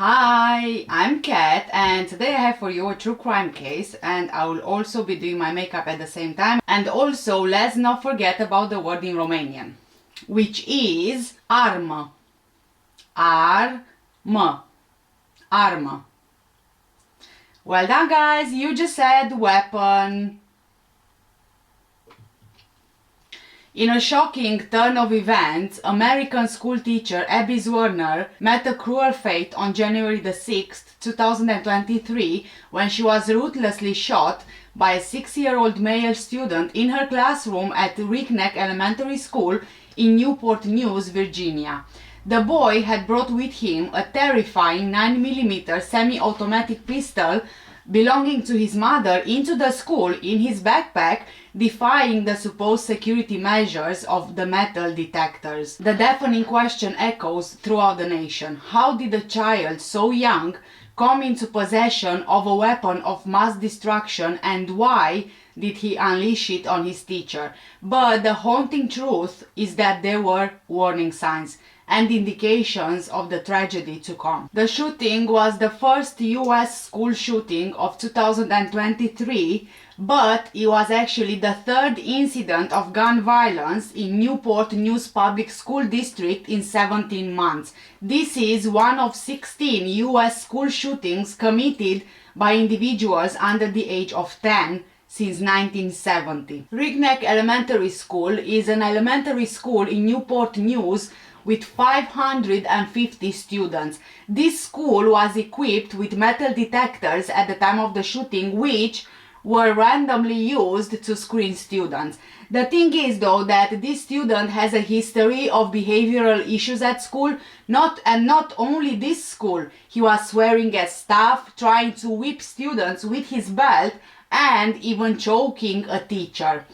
Hi, I'm Kat and today I have for you a true crime case, and I will also be doing my makeup at the same time. And also, let's not forget about the word in Romanian, which is armă. Armă. Armă. Well done, guys, you just said weapon. In a shocking turn of events, American school teacher Abby Zwerner met a cruel fate on January the 6th, 2023, when she was ruthlessly shot by a 6-year-old male student in her classroom at Richneck Elementary School in Newport, Virginia. The boy had brought with him a terrifying 9mm semi-automatic pistol belonging to his mother into the school in his backpack, defying the supposed security measures of the metal detectors. The deafening question echoes throughout the nation. How did a child so young come into possession of a weapon of mass destruction, and why did he unleash it on his teacher? But the haunting truth is that there were warning signs and indications of the tragedy to come. The shooting was the first US school shooting of 2023, but it was actually the third incident of gun violence in Newport Public School District in 17 months. This is one of 16 US school shootings committed by individuals under the age of 10 since 1970. Richneck Elementary School is an elementary school in Newport News with 550 students. This school was equipped with metal detectors at the time of the shooting, which were randomly used to screen students. The thing is though that this student has a history of behavioral issues at school, not only this school. He was swearing at staff, trying to whip students with his belt, and even choking a teacher.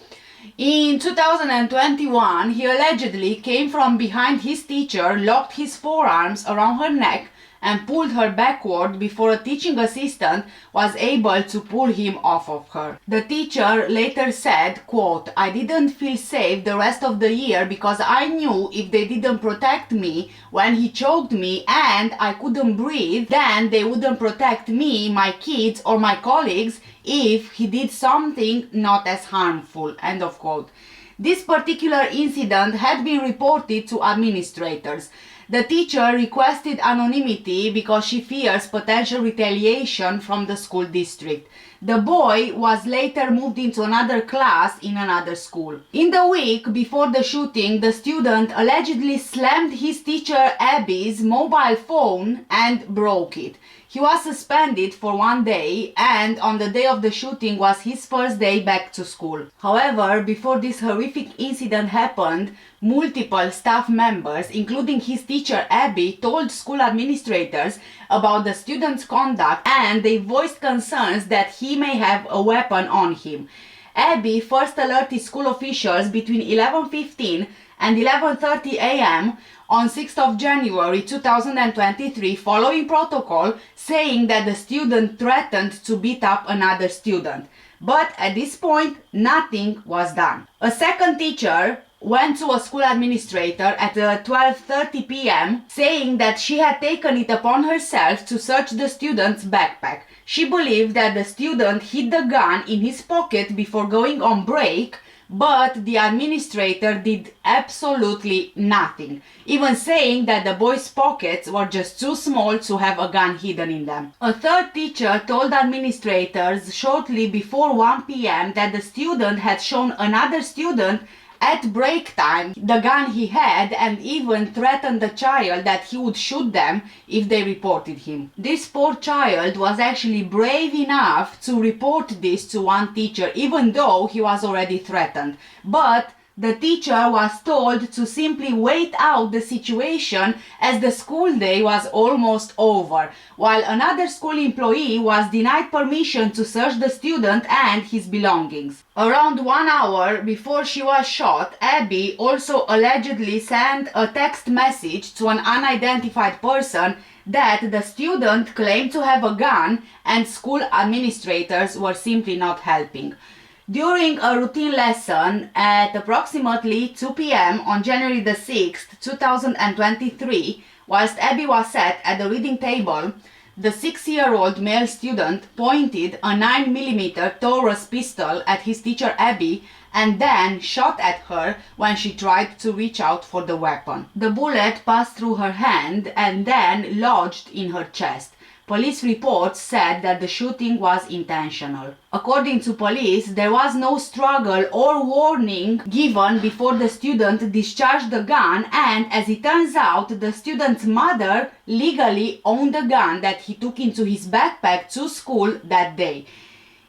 In 2021, he allegedly came from behind his teacher, locked his forearms around her neck, and pulled her backward before a teaching assistant was able to pull him off of her. The teacher later said, quote, "I didn't feel safe the rest of the year because I knew if they didn't protect me when he choked me and I couldn't breathe, then they wouldn't protect me, my kids, or my colleagues if he did something not as harmful." End of quote. This particular incident had been reported to administrators. The teacher requested anonymity because she fears potential retaliation from the school district. The boy was later moved into another class in another school. In the week before the shooting, the student allegedly slammed his teacher Abby's mobile phone and broke it. He was suspended for 1 day, and on the day of the shooting was his first day back to school. However, before this horrific incident happened, multiple staff members, including his teacher Abby, told school administrators about the student's conduct, and they voiced concerns that he may have a weapon on him. Abby first alerted school officials between 11:15 and 11:30 a.m. on 6th of January 2023 following protocol, saying that the student threatened to beat up another student. But at this point, nothing was done. A second teacher went to a school administrator at 12:30 p.m. saying that she had taken it upon herself to search the student's backpack. She believed that the student hid the gun in his pocket before going on break, but the administrator did absolutely nothing, even saying that the boy's pockets were just too small to have a gun hidden in them. A third teacher told administrators shortly before 1 p.m. that the student had shown another student at break time the gun he had, and even threatened the child that he would shoot them if they reported him. This poor child was actually brave enough to report this to one teacher, even though he was already threatened. But the teacher was told to simply wait out the situation as the school day was almost over, while another school employee was denied permission to search the student and his belongings. Around 1 hour before she was shot, Abby also allegedly sent a text message to an unidentified person that the student claimed to have a gun, and school administrators were simply not helping. During a routine lesson at approximately 2 p.m. on January the 6th, 2023, Whilst Abby was sat at the reading table, the 6-year-old male student pointed a 9mm Taurus pistol at his teacher Abby and then shot at her when she tried to reach out for the weapon. The bullet passed through her hand and then lodged in her chest. Police reports said that the shooting was intentional. According to police, there was no struggle or warning given before the student discharged the gun, and as it turns out, the student's mother legally owned the gun that he took into his backpack to school that day.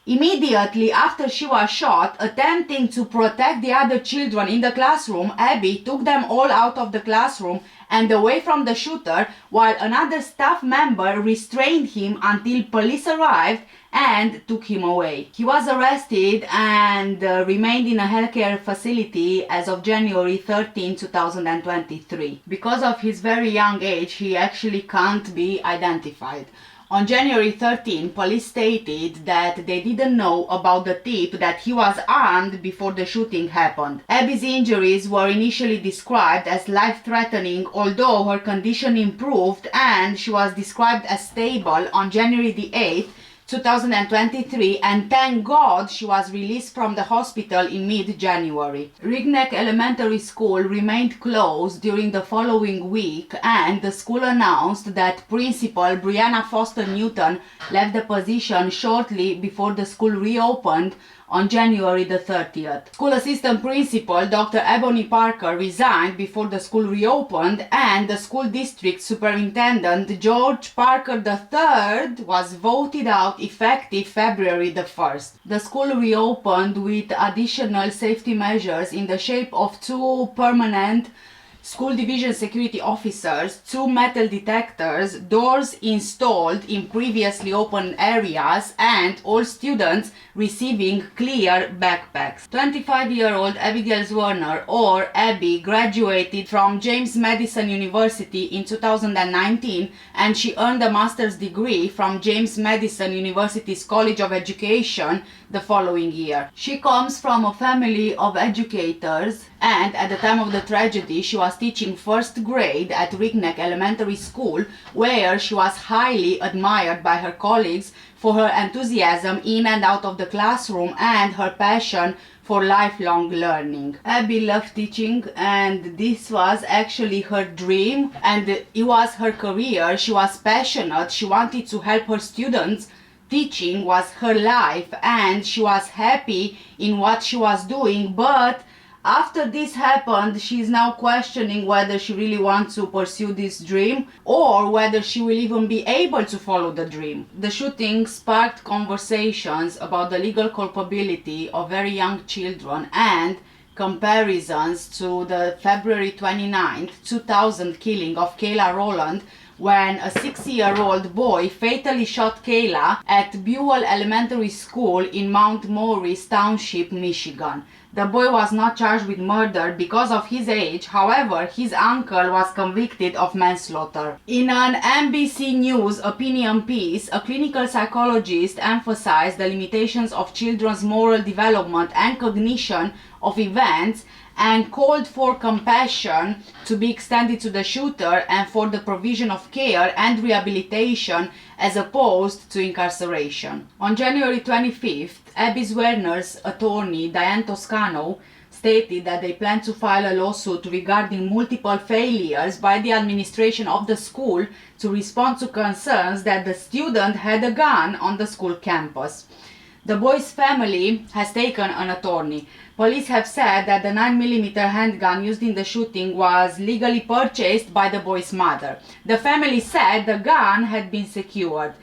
Immediately after she was shot, attempting to protect the other children in the classroom, Abby took them all out of the classroom and away from the shooter, while another staff member restrained him until police arrived and took him away. He was arrested and remained in a healthcare facility as of January 13, 2023. Because of his very young age, he actually can't be identified. On January 13, police stated that they didn't know about the tip that he was armed before the shooting happened. Abby's injuries were initially described as life-threatening, although her condition improved and she was described as stable on January the 8th, 2023, and thank God she was released from the hospital in mid-January. Richneck Elementary School remained closed during the following week, and the school announced that Principal Brianna Foster Newton left the position shortly before the school reopened on January the 30th. School Assistant Principal Dr. Ebony Parker resigned before the school reopened, and the school district superintendent George Parker III was voted out effective February the 1st. The school reopened with additional safety measures in the shape of 2 permanent school division security officers, 2 metal detectors, doors installed in previously open areas, and all students receiving clear backpacks. 25-year-old Abby Zwerner, or Abby, graduated from James Madison University in 2019, and she earned a master's degree from James Madison University's College of Education the following year. She comes from a family of educators, and at the time of the tragedy she was teaching 1st grade at Richneck Elementary School, where she was highly admired by her colleagues for her enthusiasm in and out of the classroom and her passion for lifelong learning. Abby loved teaching, and this was actually her dream, and it was her career. She was passionate, she wanted to help her students. Teaching was her life and she was happy in what she was doing, but after this happened, she is now questioning whether she really wants to pursue this dream or whether she will even be able to follow the dream. The shooting sparked conversations about the legal culpability of very young children and comparisons to the February 29, 2000 killing of Kayla Rowland, when a 6-year-old boy fatally shot Kayla at Buell Elementary School in Mount Morris Township, Michigan. The boy was not charged with murder because of his age. However, his uncle was convicted of manslaughter. In an NBC News opinion piece, a clinical psychologist emphasized the limitations of children's moral development and cognition of events and called for compassion to be extended to the shooter and for the provision of care and rehabilitation as opposed to incarceration. On January 25th, Abby Zwerner's attorney, Diane Toscano, stated that they plan to file a lawsuit regarding multiple failures by the administration of the school to respond to concerns that the student had a gun on the school campus. The boy's family has taken an attorney. Police have said that the 9mm handgun used in the shooting was legally purchased by the boy's mother. The family said the gun had been secured.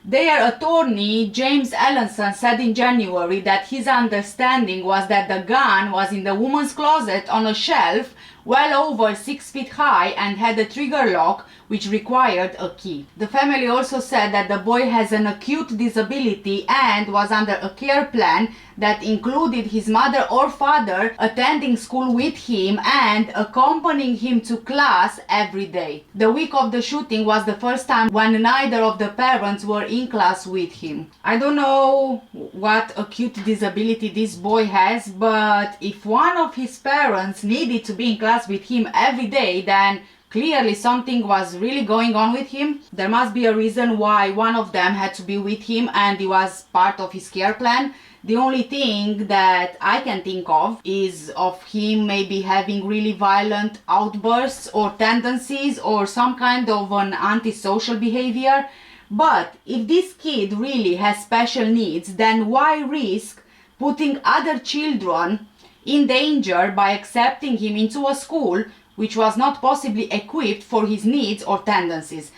Their attorney, James Ellenson, said in January that his understanding was that the gun was in the woman's closet on a shelf well over 6 feet high and had a trigger lock which required a key. The family also said that the boy has an acute disability and was under a care plan that included his mother or father attending school with him and accompanying him to class every day. The week of the shooting was the first time when neither of the parents were in class with him. I don't know what acute disability this boy has, but if one of his parents needed to be in class with him every day, then Clearly something was really going on with him. There must be a reason why one of them had to be with him and it was part of his care plan. The only thing that I can think of is of him maybe having really violent outbursts or tendencies or some kind of an antisocial behavior. But if this kid really has special needs, then why risk putting other children in danger by accepting him into a school which was not possibly equipped for his needs or tendencies?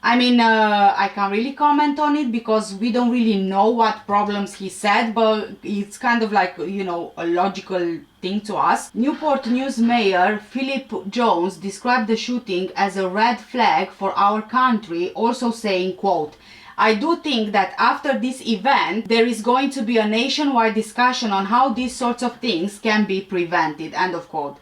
I mean, I can't really comment on it because we don't really know what problems he said, but it's kind of like, you know, a logical thing to us. Newport News Mayor Philip Jones described the shooting as a red flag for our country, also saying, quote, "I do think that after this event, there is going to be a nationwide discussion on how these sorts of things can be prevented," end of quote.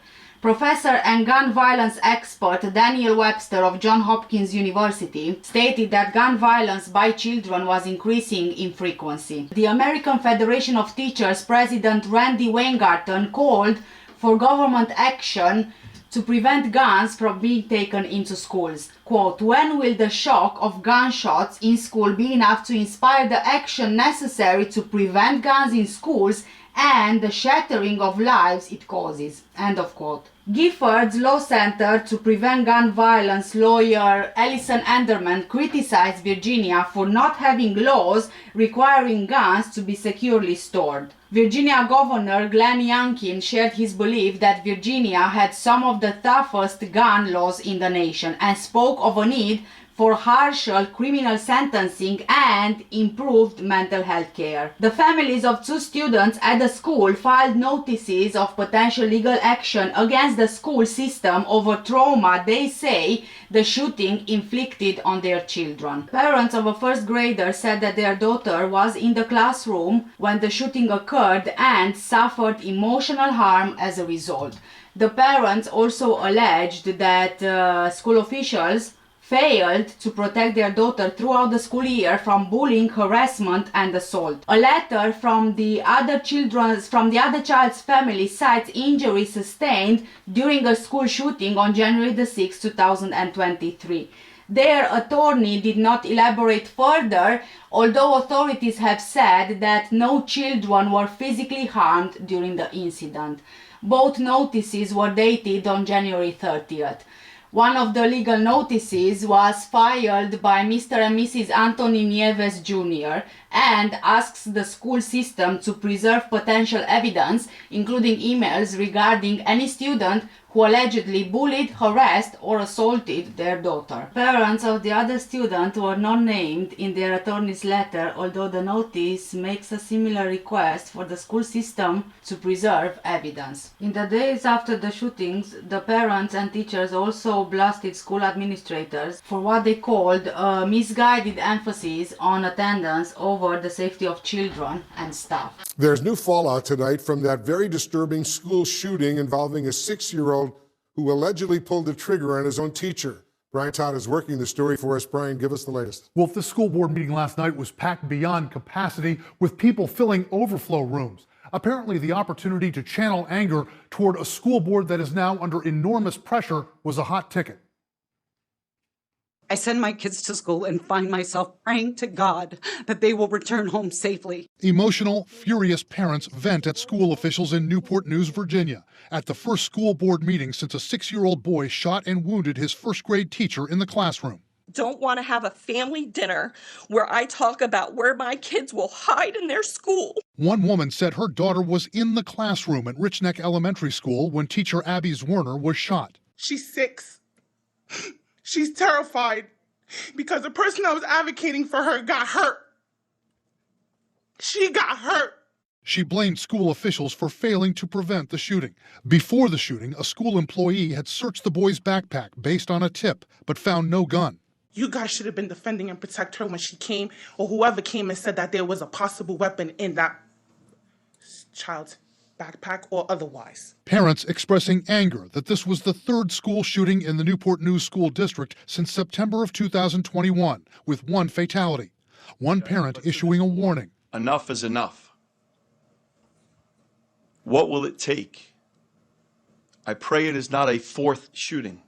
Professor and gun violence expert Daniel Webster of Johns Hopkins University stated that gun violence by children was increasing in frequency. The American Federation of Teachers President Randy Weingarten called for government action to prevent guns from being taken into schools. Quote, "When will the shock of gunshots in school be enough to inspire the action necessary to prevent guns in schools and the shattering of lives it causes?" End of quote. Gifford's Law Center to Prevent Gun Violence lawyer Alison Anderman criticized Virginia for not having laws requiring guns to be securely stored. Virginia Governor Glenn Youngkin shared his belief that Virginia had some of the toughest gun laws in the nation and spoke of a need for harsher criminal sentencing and improved mental health care. The families of two students at the school filed notices of potential legal action against the school system over trauma they say the shooting inflicted on their children. Parents of a first grader said that their daughter was in the classroom when the shooting occurred and suffered emotional harm as a result. The parents also alleged that school officials failed to protect their daughter throughout the school year from bullying, harassment, and assault. A letter from the other child's family cites injuries sustained during a school shooting on January the 6th, 2023. Their attorney did not elaborate further, although authorities have said that no children were physically harmed during the incident. Both notices were dated on January 30th. One of the legal notices was filed by Mr. and Mrs. Anthony Nieves Jr. and asks the school system to preserve potential evidence, including emails regarding any student who allegedly bullied, harassed, or assaulted their daughter. Parents of the other student were not named in their attorney's letter, although the notice makes a similar request for the school system to preserve evidence. In the days after the shootings, the parents and teachers also blasted school administrators for what they called a misguided emphasis on attendance over the safety of children and staff. There's new fallout tonight from that very disturbing school shooting involving a 6-year-old who allegedly pulled the trigger on his own teacher. Brian Todd is working the story for us. Brian, give us the latest. Well, the school board meeting last night was packed beyond capacity with people filling overflow rooms. Apparently, the opportunity to channel anger toward a school board that is now under enormous pressure was a hot ticket. I send my kids to school and find myself praying to God that they will return home safely. Emotional, furious parents vent at school officials in Newport News, Virginia, at the first school board meeting since a 6-year-old boy shot and wounded his first-grade teacher in the classroom. Don't want to have a family dinner where I talk about where my kids will hide in their school. One woman said her daughter was in the classroom at Richneck Elementary School when teacher Abby Zwerner was shot. She's 6. She's terrified because the person that was advocating for her got hurt. She got hurt. She blamed school officials for failing to prevent the shooting. Before the shooting, a school employee had searched the boy's backpack based on a tip, but found no gun. You guys should have been defending and protect her when she came, or whoever came and said that there was a possible weapon in that child's backpack or otherwise. Parents expressing anger that this was the third school shooting in the Newport News School District since September of 2021, with one fatality. One parent issuing a warning. Enough is enough. What will it take? I pray it is not a fourth shooting.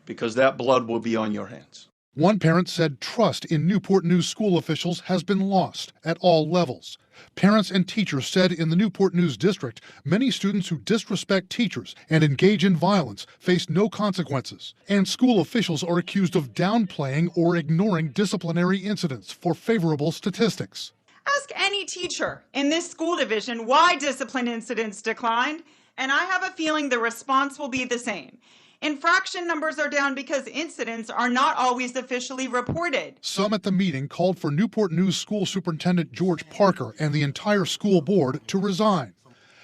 because that blood will be on your hands. One parent said trust in Newport News school officials has been lost at all levels. Parents and teachers said in the Newport News district, many students who disrespect teachers and engage in violence face no consequences. And school officials are accused of downplaying or ignoring disciplinary incidents for favorable statistics. Ask any teacher in this school division why discipline incidents declined, and I have a feeling the response will be the same. Infraction numbers are down because incidents are not always officially reported. Some at the meeting called for Newport News School Superintendent George Parker and the entire school board to resign.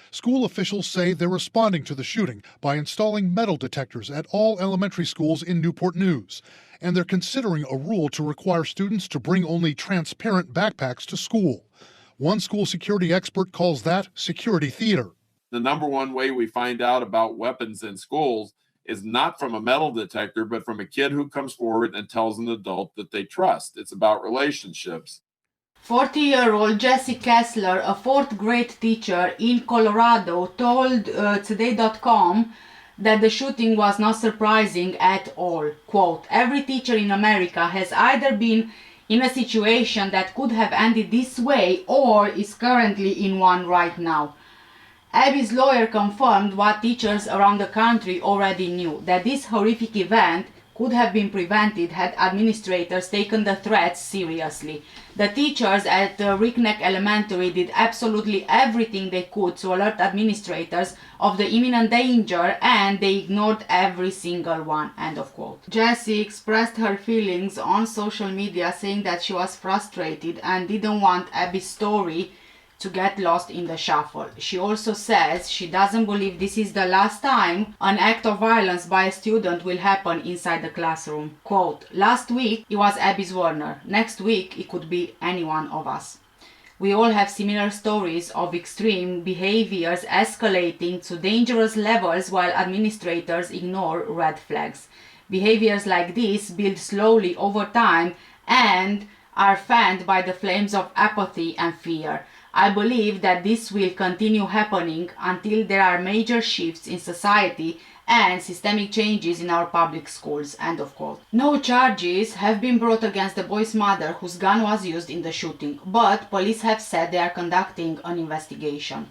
School officials say they're responding to the shooting by installing metal detectors at all elementary schools in Newport News. And they're considering a rule to require students to bring only transparent backpacks to school. One school security expert calls that security theater. The number one way we find out about weapons in schools is not from a metal detector, but from a kid who comes forward and tells an adult that they trust. It's about relationships. 40-year-old Jessie Kessler, a fourth grade teacher in Colorado, told Today.com that the shooting was not surprising at all. Quote, "Every teacher in America has either been in a situation that could have ended this way or is currently in one right now." Abby's lawyer confirmed what teachers around the country already knew, that this horrific event could have been prevented had administrators taken the threats seriously. The teachers at Richneck Elementary did absolutely everything they could to alert administrators of the imminent danger, and they ignored every single one. End of quote. Jessie expressed her feelings on social media, saying that she was frustrated and didn't want Abby's story to get lost in the shuffle. She also says she doesn't believe this is the last time an act of violence by a student will happen inside the classroom. Quote, "Last week it was Abby Zwerner. Next week it could be any one of us. We all have similar stories of extreme behaviors escalating to dangerous levels while administrators ignore red flags. Behaviors like this build slowly over time and are fanned by the flames of apathy and fear. I believe that this will continue happening until there are major shifts in society and systemic changes in our public schools." End of quote. No charges have been brought against the boy's mother whose gun was used in the shooting, but police have said they are conducting an investigation.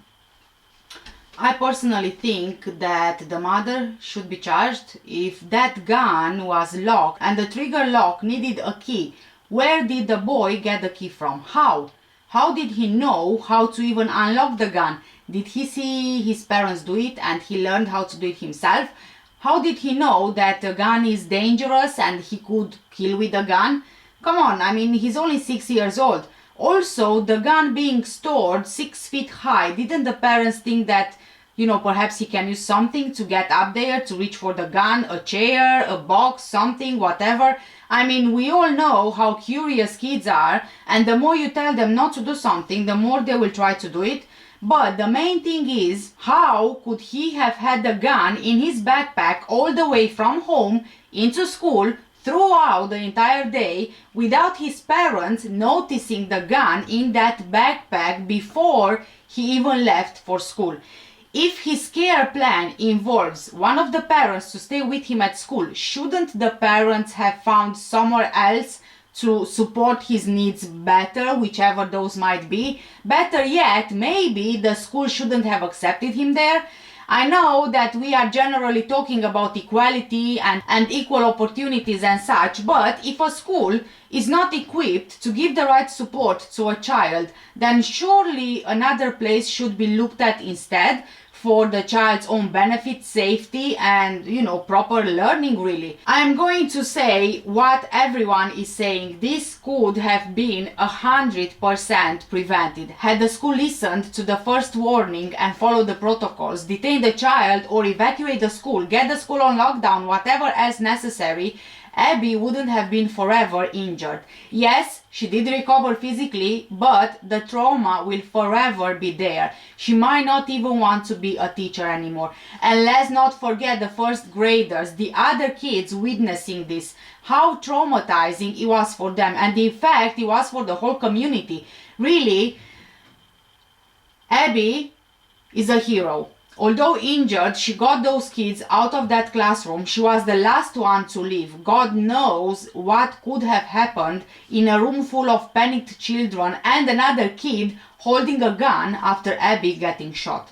I personally think that the mother should be charged. If that gun was locked and the trigger lock needed a key, where did the boy get the key from? How? How did he know how to even unlock the gun? Did he see his parents do it and he learned how to do it himself? How did he know that a gun is dangerous and he could kill with a gun? Come on, I mean, he's only 6 years old. Also, the gun being stored 6 feet high, didn't the parents think that, perhaps he can use something to get up there, to reach for the gun, a chair, a box, something, whatever? I mean, we all know how curious kids are, and the more you tell them not to do something, the more they will try to do it. But the main thing is, how could he have had the gun in his backpack all the way from home into school throughout the entire day without his parents noticing the gun in that backpack before he even left for school? If his care plan involves one of the parents to stay with him at school, shouldn't the parents have found somewhere else to support his needs better, whichever those might be? Better yet, maybe the school shouldn't have accepted him there. I know that we are generally talking about equality and equal opportunities and such, but if a school is not equipped to give the right support to a child, then surely another place should be looked at instead, for the child's own benefit, safety, and, proper learning, really. I'm going to say what everyone is saying. This could have been 100% prevented. Had the school listened to the first warning and followed the protocols, detain the child or evacuate the school, get the school on lockdown, whatever else necessary, Abby wouldn't have been forever injured. Yes, she did recover physically, but the trauma will forever be there. She might not even want to be a teacher anymore. And let's not forget the first graders, the other kids witnessing this, how traumatizing it was for them, and in fact it was for the whole community. Really, Abby is a hero. Although injured, she got those kids out of that classroom. She was the last one to leave. God knows what could have happened in a room full of panicked children and another kid holding a gun after Abby getting shot.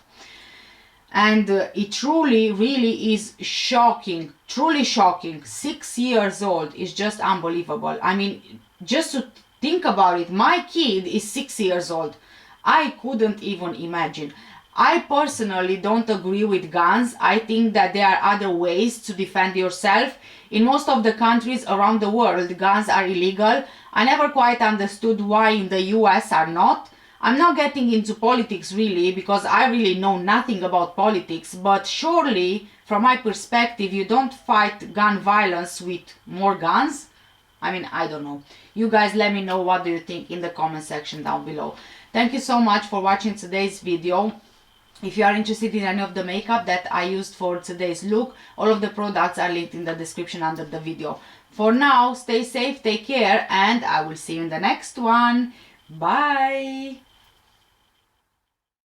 And it truly, really is shocking, truly shocking. 6 years old is just unbelievable. I mean, just to think about it, my kid is 6 years old. I couldn't even imagine. I personally don't agree with guns. I think that there are other ways to defend yourself. In most of the countries around the world, guns are illegal. I never quite understood why in the US are not. I'm not getting into politics really, because I really know nothing about politics, but surely, from my perspective, you don't fight gun violence with more guns. I mean, I don't know. You guys let me know what do you think in the comment section down below. Thank you so much for watching today's video. If you are interested in any of the makeup that I used for today's look, all of the products are linked in the description under the video. For now, stay safe, take care, and I will see you in the next one. Bye!